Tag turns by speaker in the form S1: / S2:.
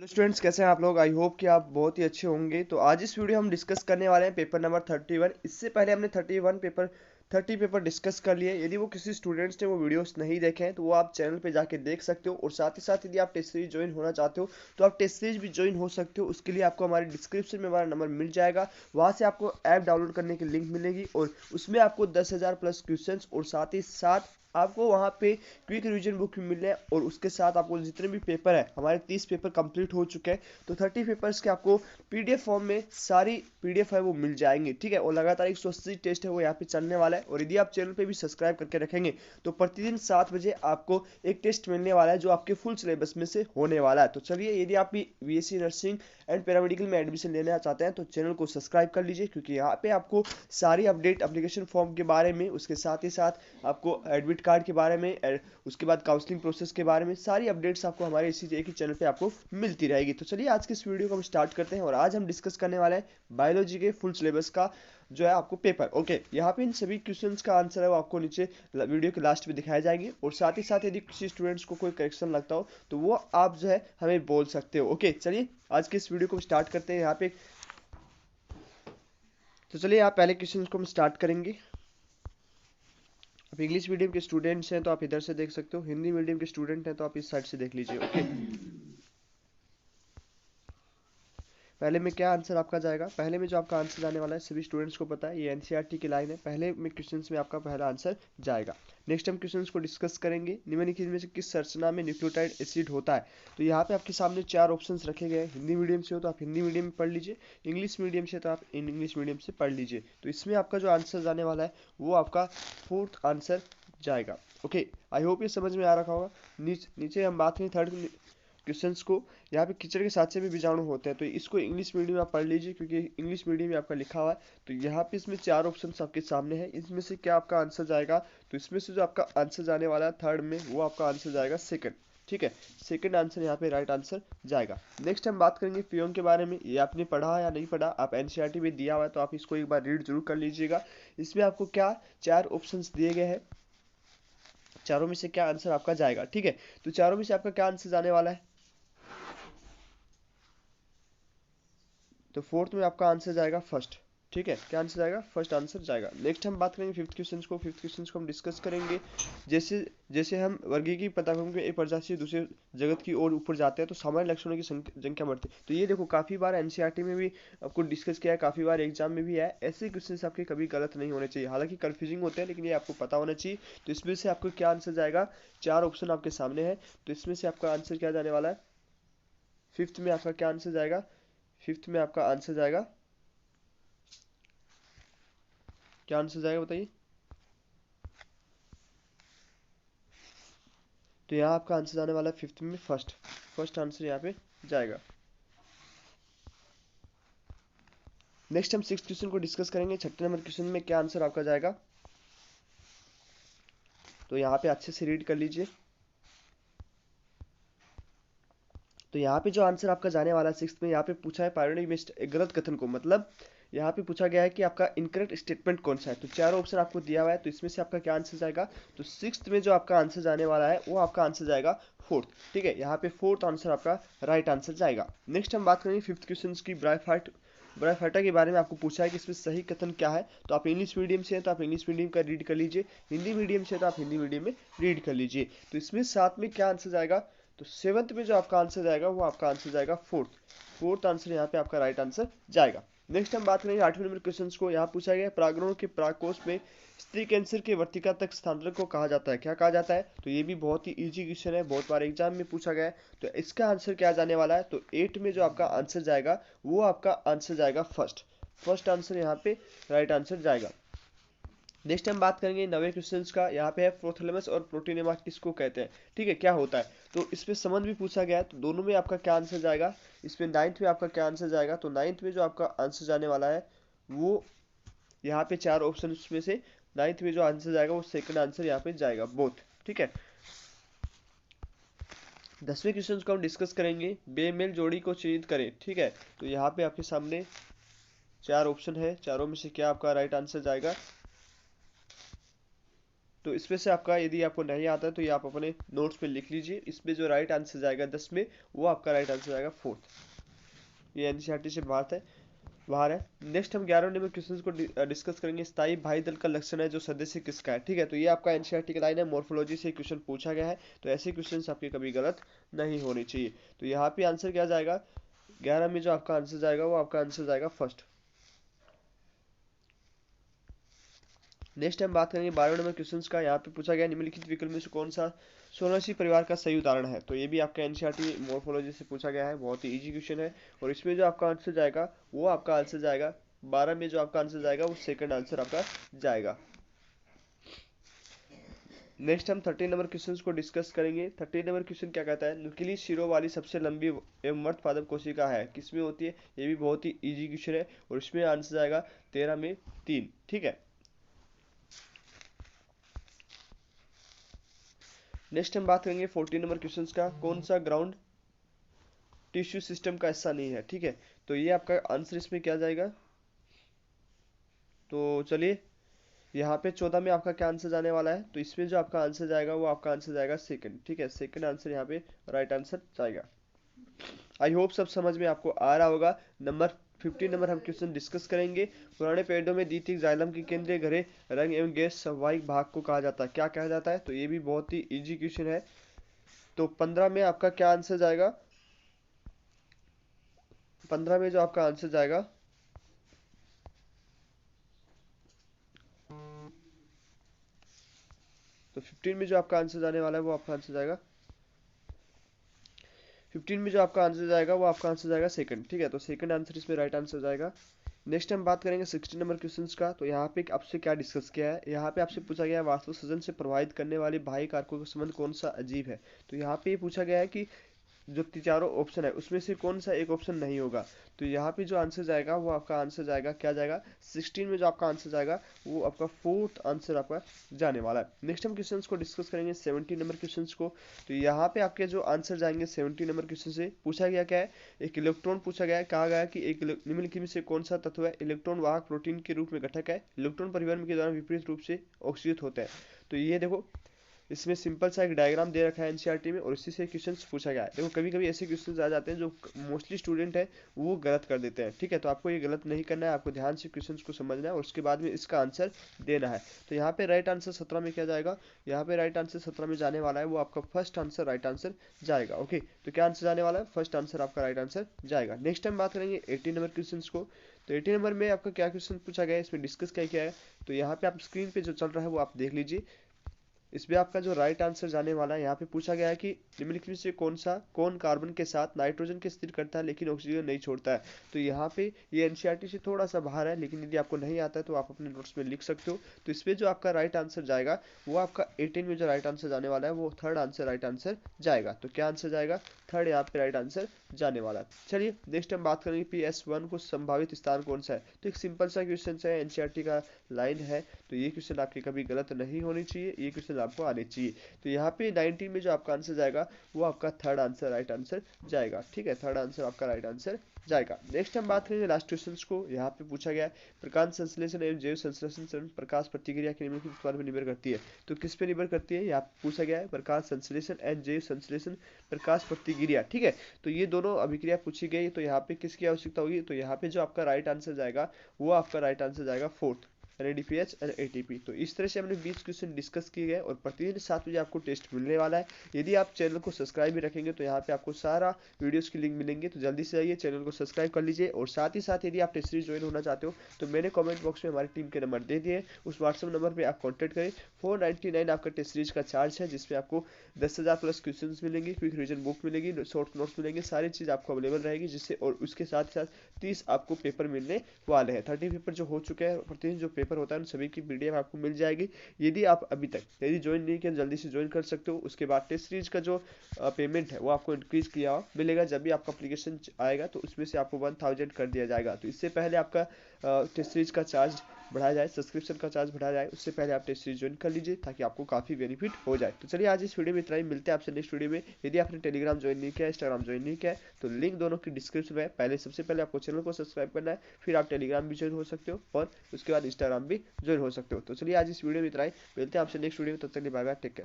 S1: Hello students, कैसे हैं आप लोग। आई होप कि आप बहुत ही अच्छे होंगे। तो आज इस वीडियो हम डिस्कस करने वाले हैं पेपर नंबर 31। इससे पहले हमने 30 पेपर डिस्कस कर लिए। यदि वो किसी स्टूडेंट्स ने वो वीडियोस नहीं देखे हैं तो वो आप चैनल पे जाके देख सकते हो। और साथ ही साथ यदि आप टेस्ट सीरीज ज्वाइन होना चाहते हो तो आप टेस्ट सीरीज भी ज्वाइन हो सकते हो। उसके लिए आपको हमारे डिस्क्रिप्शन में हमारा नंबर मिल जाएगा। वहाँ से आपको ऐप डाउनलोड करने की लिंक मिलेगी और उसमें आपको 10,000 प्लस क्वेश्चन और साथ ही साथ आपको वहाँ पे क्विक रिवीजन बुक भी मिल रहा है। और उसके साथ आपको जितने भी पेपर है, हमारे 30 पेपर कंप्लीट हो चुके हैं, तो 30 पेपर्स के आपको पीडीएफ फॉर्म में सारी पीडीएफ है वो मिल जाएंगे। ठीक है, और लगातार 180 टेस्ट है वो यहाँ पे चलने वाला है। और यदि आप चैनल पे भी सब्सक्राइब करके रखेंगे तो प्रतिदिन 7 बजे आपको एक टेस्ट मिलने वाला है जो आपके फुल सिलेबस में से होने वाला है। तो चलिए, यदि आप भी बीएससी नर्सिंग एंड पैरामेडिकल में एडमिशन लेना चाहते हैं तो चैनल को सब्सक्राइब कर लीजिए, क्योंकि यहाँ पे आपको सारी अपडेट एप्लीकेशन फॉर्म के बारे में, उसके साथ ही साथ आपको एडमिट कार्ड के बारे में, उसके बाद काउंसलिंग प्रोसेस के बारे में सारी अपडेट्स आपको हमारे इसी एक ही चैनल पे आपको मिलती रहेगी। तो चलिए, आज के इस वीडियो को हम स्टार्ट करते हैं। और आज हम डिस्कस करने वाले हैं बायोलॉजी के फुल सिलेबस का जो है आपको पेपर। ओके, यहाँ पे इन सभी क्वेश्चंस का आंसर है वो आपको नीचे वीडियो के लास्ट में दिखाए जाएंगे। और साथ ही साथ यदि किसी स्टूडेंट्स को कोई करेक्शन लगता हो तो वो आप जो है हमें बोल सकते हो। ओके, चलिए आज के इस वीडियो को स्टार्ट करते हैं। यहाँ पे तो चलिए, आप पहले क्वेश्चन को हम स्टार्ट करेंगे। आप इंग्लिश मीडियम के स्टूडेंट्स हैं तो आप इधर से देख सकते हो, हिंदी मीडियम के स्टूडेंट हैं तो आप इस साइड से देख लीजिए। ओके, पहले में क्या आंसर आपका जाएगा। पहले में जो आपका आंसर जाने वाला है सभी स्टूडेंट्स को पता है, ये एनसीईआरटी की लाइन है। पहले में क्वेश्चंस में आपका पहला आंसर जाएगा। नेक्स्ट हम क्वेश्चंस को डिस्कस करेंगे। निम्नलिखित में से किस संरचना में न्यूक्लियोटाइड एसिड होता है। तो यहाँ पे आपके सामने 4 ऑप्शंस रखे गए हैं। हिंदी मीडियम से हो तो आप हिंदी मीडियम में पढ़ लीजिए, इंग्लिश मीडियम से तो आप इंग्लिश मीडियम से पढ़ लीजिए। तो इसमें आपका जो आंसर जाने वाला है वो आपका फोर्थ आंसर जाएगा। ओके, आई होप ये समझ में आ रखा होगा। नीचे हम बात करें थर्ड क्वेश्चंस को। यहाँ पे कीचड़ के साथ से भी बीजाणु होते हैं, तो इसको इंग्लिश मीडियम में आप पढ़ लीजिए, क्योंकि इंग्लिश मीडियम में आपका लिखा हुआ है। तो यहाँ पे इसमें 4 ऑप्शन आपके सामने है, इसमें से क्या आपका आंसर जाएगा। तो इसमें से जो आपका आंसर जाने वाला है थर्ड में, वो आपका आंसर जाएगा सेकंड। ठीक है, सेकंड आंसर यहाँ पे राइट आंसर जाएगा। नेक्स्ट हम बात करेंगे पियोन के बारे में। ये आपने पढ़ा या नहीं पढ़ा, आप एनसीईआरटी में दिया हुआ है तो आप इसको एक बार रीड जरूर कर लीजिएगा। इसमें आपको क्या 4 ऑप्शन दिए गए हैं, चारों में से क्या आंसर आपका जाएगा। ठीक है, तो चारों में से आपका क्या आंसर जाने वाला है। तो फोर्थ में आपका आंसर जाएगा फर्स्ट। ठीक है, क्या आंसर जाएगा, फर्स्ट आंसर जाएगा। नेक्स्ट हम बात करेंगे फिफ्थ क्वेश्चन को। फिफ्थ क्वेश्चन को हम डिस्कस करेंगे। जैसे जैसे हम वर्गीय की पदार्थों के एक प्रजाति से दूसरे जगत की ओर ऊपर जाते हैं तो सामान्य लक्षणों की संख्या बढ़ती है। तो ये देखो, काफी बार एनसीईआरटी में भी आपको डिस्कस किया है, काफी बार एग्जाम में भी है। ऐसे क्वेश्चन आपके कभी गलत नहीं होने चाहिए, हालांकि कंफ्यूजिंग होते हैं लेकिन ये आपको पता होना चाहिए। तो इसमें से आपको क्या आंसर जाएगा, 4 ऑप्शन आपके सामने है, तो इसमें से आपका आंसर क्या जाने वाला है। फिफ्थ में आपका क्या आंसर जाएगा, फिफ्थ में आपका आंसर जाएगा, क्या आंसर जाएगा बताइए। तो यहाँ आपका आंसर जाने वाला है फिफ्थ में फर्स्ट। फर्स्ट आंसर यहाँ पे जाएगा। नेक्स्ट हम सिक्स क्वेश्चन को डिस्कस करेंगे। छठे नंबर क्वेश्चन में क्या आंसर आपका जाएगा, तो यहाँ पे अच्छे से रीड कर लीजिए। तो यहाँ पे जो आंसर आपका जाने वाला है सिक्स में, यहाँ पे पूछा है पायरोनिक में गलत कथन को, मतलब यहाँ पे पूछा गया है कि आपका इनकरेक्ट स्टेटमेंट कौन सा है। तो चारों ऑप्शन आपको दिया हुआ है, तो इसमें से आपका क्या आंसर जाएगा। तो सिक्स में जो आपका आंसर जाने वाला है वो आपका आंसर जाएगा फोर्थ। ठीक है, यहाँ पे फोर्थ आंसर आपका राइट आंसर जाएगा। नेक्स्ट हम बात करेंगे फिफ्थ क्वेश्चन की। ब्रायफाइटा के बारे में आपको पूछा है कि इसमें सही कथन क्या है। तो आप इंग्लिश मीडियम से हैं तो आप इंग्लिश मीडियम का रीड कर लीजिए, हिंदी मीडियम से तो आप हिंदी मीडियम में रीड कर लीजिए। तो इसमें साथ में क्या आंसर जाएगा, तो सेवंथ में जो आपका आंसर जाएगा वो आपका आंसर जाएगा फोर्थ। फोर्थ आंसर यहाँ पे आपका राइट आंसर जाएगा। नेक्स्ट हम बात करेंगे 8वें नंबर क्वेश्चन को। यहाँ पूछा गया प्रांगणों के प्राकोष में स्त्री कैंसर के वर्तिका तक स्थानांतरण को कहा जाता है, क्या कहा जाता है। तो ये भी बहुत ही इजी क्वेश्चन है, बहुत बार एग्जाम में पूछा गया है। तो इसका आंसर क्या जाने वाला है, तो 8 में जो आपका आंसर जाएगा वो आपका आंसर जाएगा फर्स्ट। फर्स्ट आंसर यहाँ पे राइट आंसर जाएगा। नेक्स्ट हम बात करेंगे 9वें क्वेश्चंस का। यहाँ पे है प्रोथैलेमस और प्रोटीनेमा किसको कहते हैं। ठीक है, क्या होता है। तो इसमें संबंध भी पूछा गया है, तो दोनों में आपका क्या आंसर जाएगा। इसमें नाइन्थ में आपका क्या आंसर जाएगा, तो नाइन्थ में जो आपका आंसर जाने वाला है वो यहाँ पे 4 ऑप्शन में से नाइन्थ में जो आंसर जाएगा वो सेकंड आंसर यहाँ पे जाएगा, बोथ। ठीक है, 10वें क्वेश्चन को हम डिस्कस करेंगे। बेमेल जोड़ी को चिन्हित करें। ठीक है, तो यहाँ पे आपके सामने 4 ऑप्शन है, चारों में से क्या आपका राइट आंसर जाएगा। तो इसमें से आपका यदि आपको नहीं आता है तो ये आप अपने नोट्स पे लिख लीजिए। इसमें जो राइट आंसर जाएगा 10 में, वो आपका राइट आंसर जाएगा 4th। ये एनसीईआरटी से बाहर है। नेक्स्ट हम 11वें नंबर क्वेश्चन को डिस्कस करेंगे। स्थायी भाई दल का लक्षण है जो सदस्य किसका है। ठीक है, तो ये आपका एनसीईआरटी का लाइन है, मॉर्फोलॉजी से क्वेश्चन पूछा गया है, तो ऐसे क्वेश्चन आपके कभी गलत नहीं होने चाहिए। तो यहाँ पे आंसर क्या जाएगा, 11 में जो आपका आंसर जाएगा वो आपका आंसर जाएगा फर्स्ट। नेक्स्ट हम बात करेंगे 12वें नंबर क्वेश्चन का। यहाँ पे पूछा गया निम्नलिखित विकल्प में से कौन सा सोलसी परिवार का सही उदाहरण है। तो ये भी आपका एनसीईआरटी मॉर्फोलॉजी से पूछा गया है, बहुत ही इजी क्वेश्चन है। और इसमें जो आपका आंसर जाएगा वो आपका आंसर जाएगा 12 में जो आपका आंसर जाएगा वो सेकंड आंसर आपका जाएगा। नेक्स्ट हम 13 नंबर क्वेश्चन को डिस्कस करेंगे। 13 नंबर क्वेश्चन क्या कहता है, नुकीली सिरों वाली सबसे लंबी एवं मर्द पादप कोशिका है, किसमें होती है। ये भी बहुत ही इजी क्वेश्चन है और इसमें आंसर जाएगा 13 में 3। ठीक है, नेक्स्ट हम बात करेंगे 14 नंबर क्वेश्चन का। कौन सा ग्राउंड टिश्यू सिस्टम का हिस्सा नहीं है। ठीक है, तो ये आपका आंसर इसमें क्या जाएगा। तो चलिए, यहाँ पे 14 में आपका क्या आंसर जाने वाला है, तो इसमें जो आपका आंसर जाएगा वो आपका आंसर जाएगा सेकंड। ठीक है, सेकंड आंसर यहाँ पे राइट आंसर जाएगा। आई होप सब समझ में आपको आ रहा होगा। नंबर 15 नंबर हम क्वेश्चन डिस्कस करेंगे। पुराने पेड़ों में द्वितीयक जाइलम के केंद्रीय घरे रंग एवं गैस स्वाभाविक भाग को कहा जाता है, क्या कहा जाता है। तो ये भी बहुत ही इजी क्वेश्चन है। तो 15 में आपका क्या आंसर जाएगा, 15 में जो आपका आंसर जाएगा तो 15 में जो आपका आंसर जाने वाला है वो आपका आंसर जाएगा 15 में जो आपका आंसर जाएगा वो आपका आंसर जाएगा सेकंड। ठीक है, तो सेकंड आंसर इसमें राइट आंसर जाएगा। नेक्स्ट हम बात करेंगे 16 नंबर क्वेश्चंस का। तो यहाँ पे आपसे क्या डिस्कस किया है, यहाँ पे आपसे पूछा गया है वास्तु सृजन से प्रभावित करने वाले बाह्य कारकों का संबंध कौन सा अजीब है। तो यहाँ पे पूछा गया है कि जो चारों ऑप्शन है उसमें से कौन सा एक ऑप्शन नहीं होगा। तो यहाँ पे जो आंसर जाएगा वो आपका आंसर जाएगा क्या जाएगा 16 में जो आपका आंसर जाएगा वो आपका 4th आंसर आपका जाने वाला है। नेक्स्ट हम क्वेश्चंस को डिस्कस करेंगे 17 नंबर क्वेश्चंस को। तो यहाँ पे आपके जो आंसर जाएंगे 17 नंबर क्वेश्चन से पूछा गया क्या है, एक इलेक्ट्रॉन पूछा गया है। कहा गया कि एक निम्नलिखित में से कौन सा तत्व है इलेक्ट्रॉन वाहक प्रोटीन के रूप में घटक है, इलेक्ट्रॉन परिवहन के दौरान विपरीत रूप से ऑक्सीकृत होता है। तो ये देखो, इसमें सिंपल सा एक डायग्राम दे रखा है एनसीईआरटी में और इसी से क्वेश्चंस पूछा गया है। देखो कभी कभी ऐसे क्वेश्चंस आ जाते हैं जो मोस्टली स्टूडेंट है वो गलत कर देते हैं। ठीक है, तो आपको ये गलत नहीं करना है, आपको ध्यान से क्वेश्चंस को समझना है और उसके बाद में इसका आंसर देना है। तो यहाँ पे राइट आंसर 17 में क्या जाएगा, यहाँ पे राइट आंसर 17 में जाने वाला है वो आपका फर्स्ट आंसर राइट आंसर जाएगा। ओके, तो क्या आंसर जाने वाला है, फर्स्ट आंसर आपका राइट आंसर जाएगा। नेक्स्ट टाइम बात करेंगे 18 नंबर क्वेश्चन को। तो 18 नंबर में आपका क्या क्वेश्चन पूछा गया है, इसमें डिस्कस क्या किया है। तो यहाँ पे आप स्क्रीन पे जो चल रहा है वो आप देख लीजिए। इसमें आपका जो राइट आंसर जाने वाला है, यहाँ पे पूछा गया है कि निम्नलिखित में से कौन कार्बन के साथ नाइट्रोजन के स्थिर करता है लेकिन ऑक्सीजन नहीं छोड़ता है। तो यहाँ पे ये एनसीईआरटी से थोड़ा सा बाहर है, लेकिन यदि आपको नहीं आता है तो आप अपने नोट्स में लिख सकते हो। तो इसमें जो आपका राइट आंसर जाएगा वो आपका 18 में जो राइट आंसर जाने वाला है वो थर्ड आंसर राइट आंसर जाएगा। तो क्या आंसर जाएगा, थर्ड यहाँ पे राइट आंसर जाने वाला है। चलिए नेक्स्ट हम बात करेंगे PS1 को संभावित स्थान कौन सा है। तो एक सिंपल सा क्वेश्चन है, एनसीईआरटी का लाइन है, तो ये क्वेश्चन आपके कभी गलत नहीं होनी चाहिए, ये क्वेश्चन आपको आने चाहिए। तो यहाँ पे 19 में जो आपका आंसर जाएगा वो आपका थर्ड आंसर राइट आंसर जाएगा। ठीक है, थर्ड आंसर आपका राइट आंसर जाएगा। नेक्स्ट हम बात करेंगे लास्ट क्वेश्चन को। यहाँ पे पूछा गया है प्रकाश संश्लेषण एवं जैव संश्लेषण प्रकाश प्रतिक्रिया के निम्नलिखित उत्पाद पर निर्भर करती है। तो किस पे निर्भर करती है, यहाँ पूछा गया है प्रकाश संश्लेषण एवं जैव संश्लेषण प्रकाश प्रतिक्रिया। ठीक है, तो ये दोनों अभिक्रिया पूछी गई, तो यहाँ पे किसकी आवश्यकता होगी। तो यहाँ पे जो आपका राइट आंसर जाएगा वो आपका राइट आंसर जाएगा 4th NADPH और ATP। तो इस तरह से हमने 20 क्वेश्चन डिस्कस किए गए और प्रतिदिन 7 बजे आपको टेस्ट मिलने वाला है। यदि आप चैनल को सब्सक्राइब भी रखेंगे तो यहाँ पे आपको सारा वीडियोस की लिंक मिलेंगे, तो जल्दी से आइए चैनल को सब्सक्राइब कर लीजिए। और साथ ही साथ यदि आप टेस्ट सीरीज ज्वाइन होना चाहते हो तो मैंने कमेंट बॉक्स में हमारी टीम के नंबर दे दिए, उस व्हाट्सअप नंबर पर आप कॉन्टैक्ट करें। 499 आपका टेस्ट सीरीज का चार्ज है, जिसमें आपको 10,000 प्लस क्वेश्चन मिलेंगे, क्विक रिविजन बुक मिलेगी, शॉर्ट नोट्स मिलेंगे, सारी चीज़ आपको अवेलेबल रहेगी जिससे, और उसके साथ साथ 30 आपको पेपर मिलने वाले हैं। 30 पेपर जो हो चुके हैं, प्रतिदिन जो पेपर होता है उन सभी की PDF आपको मिल जाएगी। यदि आप अभी तक यदि ज्वाइन नहीं किया जल्दी से ज्वाइन कर सकते हो। उसके बाद टेस्ट सीरीज का जो पेमेंट है वो आपको इंक्रीज किया हुआ मिलेगा। जब भी आपका एप्लीकेशन आएगा तो उसमें से आपको 1000 कर दिया जाएगा। तो इससे पहले आपका टेस्ट सीरीज का चार्ज बढ़ाया जाए, सब्सक्रिप्शन का चार्ज बढ़ाया जाए, उससे पहले आप टेस्ट सीरीज ज्वाइन कर लीजिए ताकि आपको काफ़ी बेनिफिट हो जाए। तो चलिए आज इस वीडियो में इतना ही, मिलते हैं आपसे नेक्स्ट वीडियो में। यदि आपने टेलीग्राम ज्वाइन नहीं किया, इंस्टाग्राम ज्वाइन नहीं किया तो लिंक दोनों की डिस्क्रिप्शन में। पहले सबसे पहले आपको चैनल को सब्सक्राइब करना है, फिर आप टेलीग्राम भी ज्वाइन हो सकते हो और उसके बाद इंस्टाग्राम भी ज्वाइन हो सकते हो। तो चलिए आज इस वीडियो में इतना ही, मिलते हैं आपसे नेक्स्ट वीडियो में, तब तक के लिए बाय बाय, टेक केयर।